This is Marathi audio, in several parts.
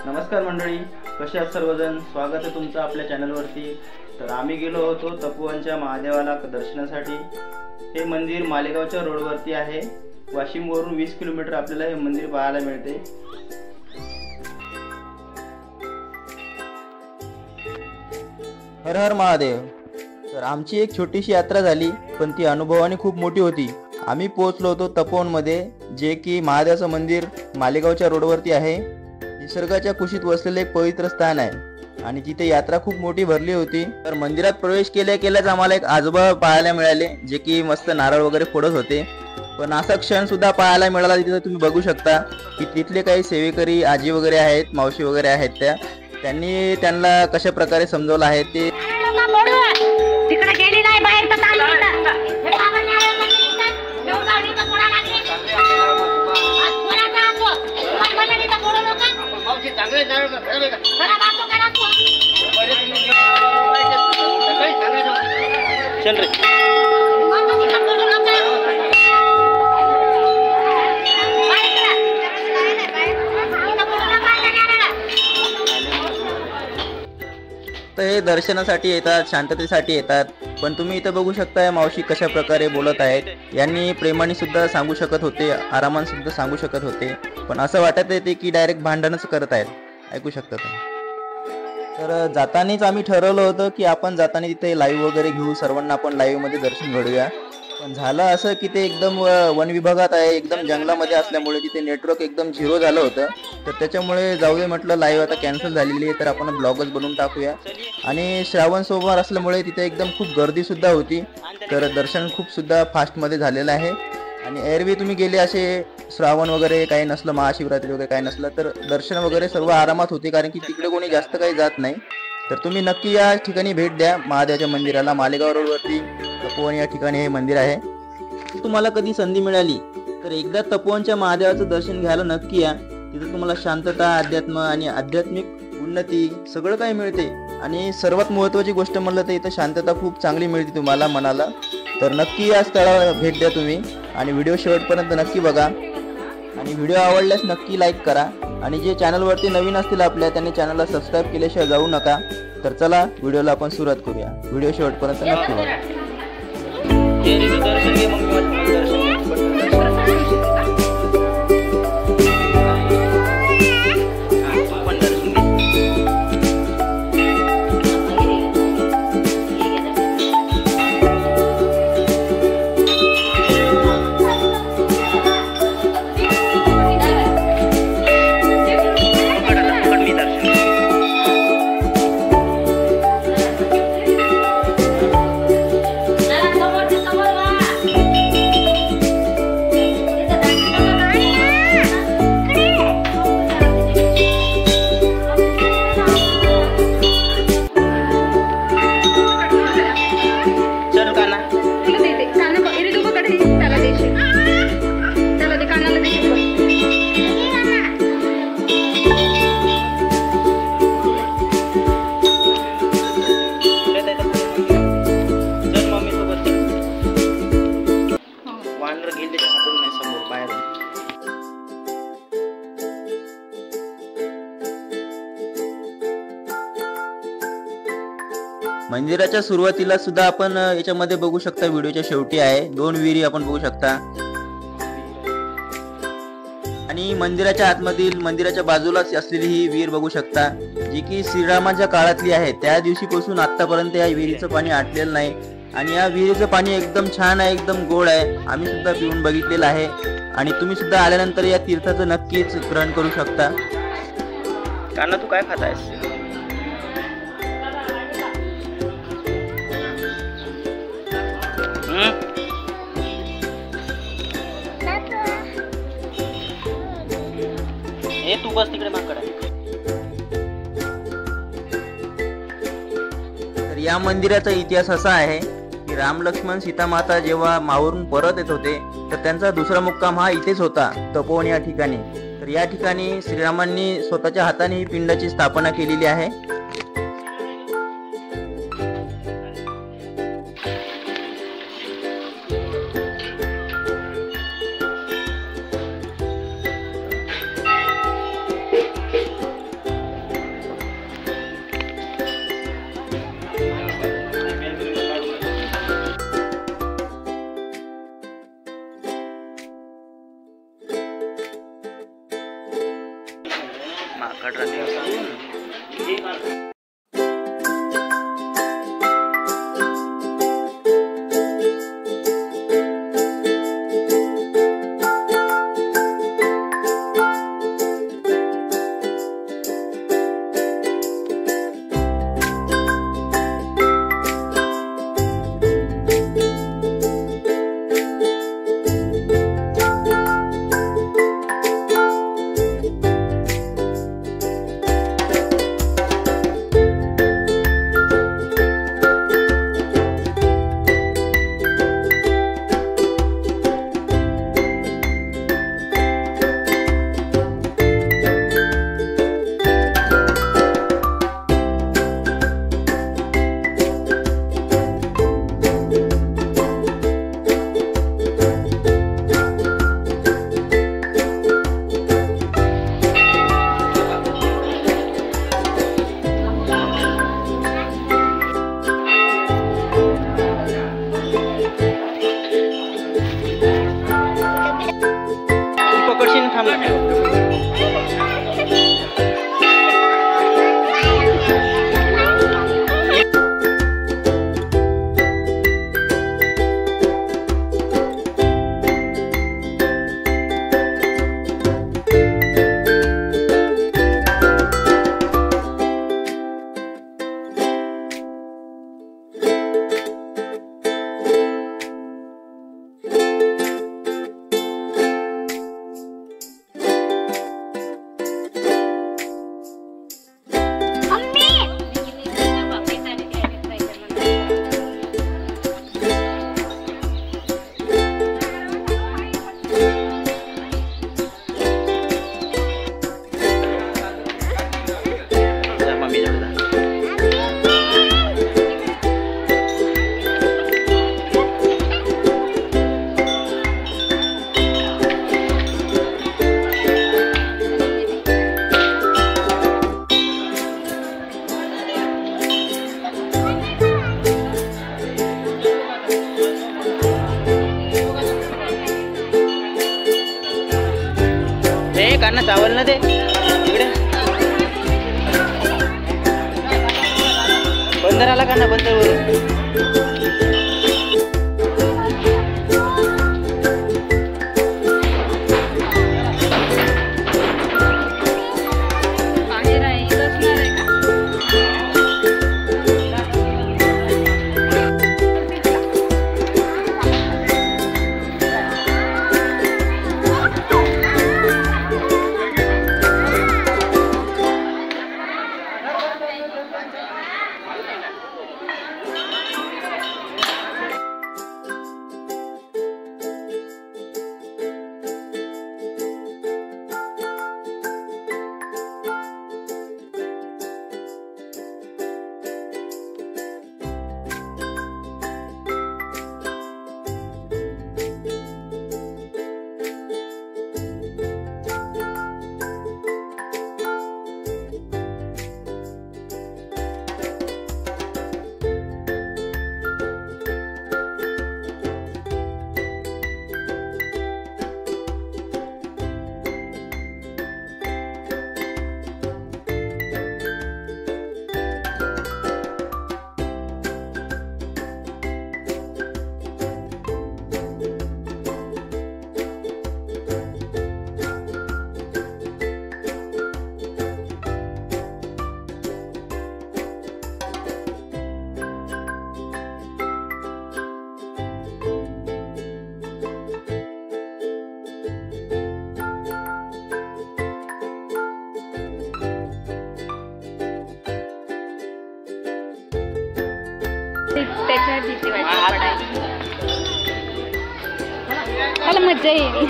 नमस्कार मंडळी, कसे आहात सर्वजण? स्वागत आहे तुमचं आपल्या चॅनलवरती. तर आम्ही गेलो होतो तपोवनच्या महादेवाला दर्शनासाठी. हे मंदिर मालेगावच्या रोडवरती आहे. वाशिमवरून 20 किलोमीटर आपल्याला हे मंदिर पाहायला मिळते. हर हर महादेव. तर आमची एक छोटीशी यात्रा झाली, पण ती अनुभवाने खूप मोठी होती. आम्ही पोहोचलो होतो तपोवनमध्ये, जे की महादेवाचं मंदिर मालेगावच्या रोडवरती आहे. निसर्गाच्या कुशीत वसलेले एक पवित्र स्थान आहे आणि तिथे यात्रा खूप मोठी भरली होती. तर मंदिरात प्रवेश केल्याच आम्हाला एक आजोबा पाहायला मिळाले, जे की मस्त नारळ वगैरे फोडत होते. पण असा क्षण सुद्धा पाहायला मिळाला तिथे. तुम्ही बघू शकता की तिथले काही सेवेकरी आजी वगैरे आहेत, मावशी वगैरे आहेत, त्यांनी त्यांना कशा प्रकारे समजवलं आहे ते. चल रे. तर हे दर्शनासाठी येतात, शांततेसाठी येतात. पण तुम्ही इथं बघू शकता मावशी कशा प्रकारे बोलत आहेत. यांनी प्रेमाने सुद्धा सांगू शकत होते, आरामाने सुद्धा सांगू शकत होते, पण असं वाटत येते की डायरेक्ट भांडणच करत आहेत. ऐकू शकता तुम्ही. तर जातानाच आम्ही ठरवलं होतं की आपण जाताना तिथे लाईव्ह वगैरे घेऊ, सर्वांना आपण लाईव्ह मध्ये दर्शन घडूया. पण झालं असं की ते एकदम वन विभागात आहे, एकदम जंगलामध्ये असल्यामुळे तिथे नेटवर्क एकदम झिरो झालं होतं. तर त्याच्यामुळे जाऊ दे म्हटलं, लाईव्ह आता कॅन्सल झालेली आहे, तर आपण ब्लॉगच बनवून टाकूया. आणि श्रावण सोमवार असल्यामुळे तिथे एकदम खूप गर्दी सुद्धा होती. तर दर्शन खूप सुद्धा फास्टमध्ये झालेलं आहे. आणि एरवी तुम्ही गेले असे श्रावण वगैरे काही नसलं, महाशिवरात्री वगैरे काही नसलं, तर दर्शन वगैरे सर्व आरामात होते, कारण की तिकडे कोणी जास्त काही जात नाही. तर तुम्ही नक्की या ठिकाणी भेट द्या महादेवाच्या मंदिराला. मालेगाव रोडवरती तपोवन या ठिकाणी हे मंदिर आहे. तुम्हाला कधी संधी मिळाली तर एकदा तपोवनच्या महादेवाचं दर्शन घ्यायला नक्की या. तिथे तुम्हाला शांतता, अध्यात्म आणि आध्यात्मिक उन्नती सगळं काही मिळते. आणि सर्वात महत्त्वाची गोष्ट म्हणलं तर इथं शांतता खूप चांगली मिळते तुम्हाला मनाला. तर नक्की या स्थळाला भेट द्या तुम्ही आणि व्हिडिओ शेवटपर्यंत नक्की बघा. आणि व्हिडिओ आवडल्यास नक्की लाईक करा. आणि जे चॅनलवरती नवीन असतील आपल्या, त्यांनी चॅनलला सबस्क्राईब केल्याशिवाय जाऊ नका. तर चला व्हिडिओला आपण सुरुवात करूया. व्हिडिओ शेवटपर्यंत नक्की बघा. मंदिराच्या सुरुवातीला सुद्धा आपण याच्यामध्ये बघू शकता, व्हिडिओच्या शेवटी आहे 2 विहिरी आपण बघू शकता. आणि मंदिराच्या आतमधील, मंदिराच्या बाजूला असलेली ही विहीर बघू शकता, जी की श्रीरामाच्या काळातली आहे. त्या दिवशीपासून आतापर्यंत या विहिरीचं पाणी आटलेलं नाही. आणि या विहिरीचं पाणी एकदम छान आहे, एकदम गोड आहे. आम्ही सुद्धा पिऊन बघितलेलं आहे. आणि तुम्ही सुद्धा आल्यानंतर या तीर्थाचं नक्कीच ग्रहण करू शकता. काना तू काय खात आहेस? हे तू बस तिकडे माकडा. तर या मंदिराचा इतिहास असा आहे की राम, लक्ष्मण, सीता माता जेव्हा मावरून परत येत होते, तर त्यांचा दुसरा मुक्काम हा इथेच होता, तपोवन या ठिकाणी. तर या ठिकाणी श्रीरामांनी स्वतःच्या हाताने ही पिंडाची स्थापना केलेली आहे. काना चावल ना दे इकडे बंदर आला का ना बंदर वरून त्याच्यावर भीती वाटते पडायची. मला मज्जा येईल.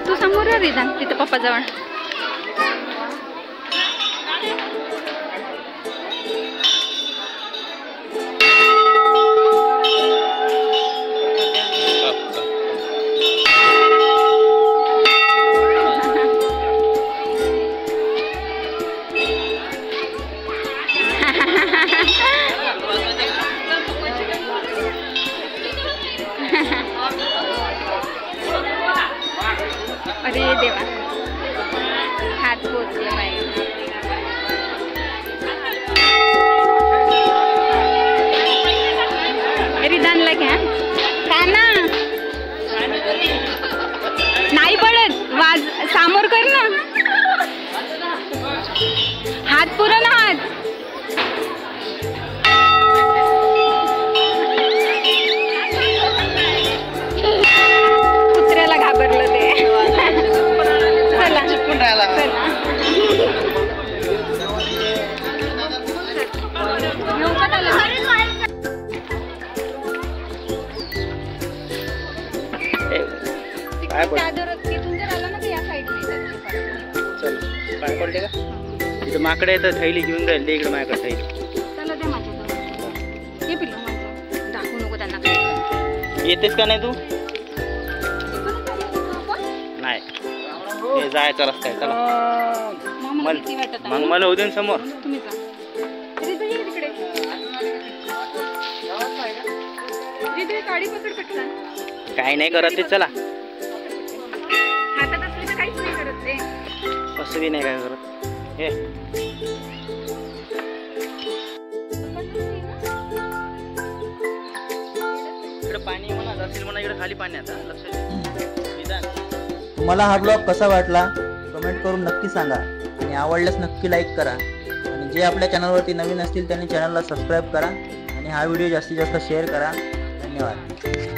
तू समोर या रिदान तिथं पप्पा जवळ. अरे देवा, हात पोचले पाहिजे. रिदानला घ्या. काना नाही पडत, वाज सामोर कर ना. हात पुरा ना, हात. कुत्र्याला घाबरलं ते. चला चला. तिथून जर आला ना तर या साईडने चल काय पडले का इथं माकडे येतं, थैली घेऊन जाईल ते इकडे माझ्याकडे थैली. चला दे माझ्याकडे. हे पिल्लू माझं दाखवू नको त्यांना काय. येतेस का नाही तू? नाही, हे जायचा रस्ता आहे. चला मग मला होऊ दे ना समोर. तुम्ही जा. तिकडे गाडी पकड पटकन. काही नाही करत ते. चला हातात असली तर काहीच नाही करत ते. कसं बी नाही काय करत हे. इकडे पाणी म्हणा असेल म्हणा, इकडे खाली पाणी. आता लक्ष दे. तुम्हाला हा ब्लॉग कसा वाटला कमेंट करून नक्की सांगा आणि आवडल्यास नक्की लाईक करा. आणि जे आपल्या चॅनलवरती नवीन असतील त्यांनी चॅनलला सबस्क्राईब करा आणि हा व्हिडिओ जास्तीत जास्त शेअर करा. धन्यवाद.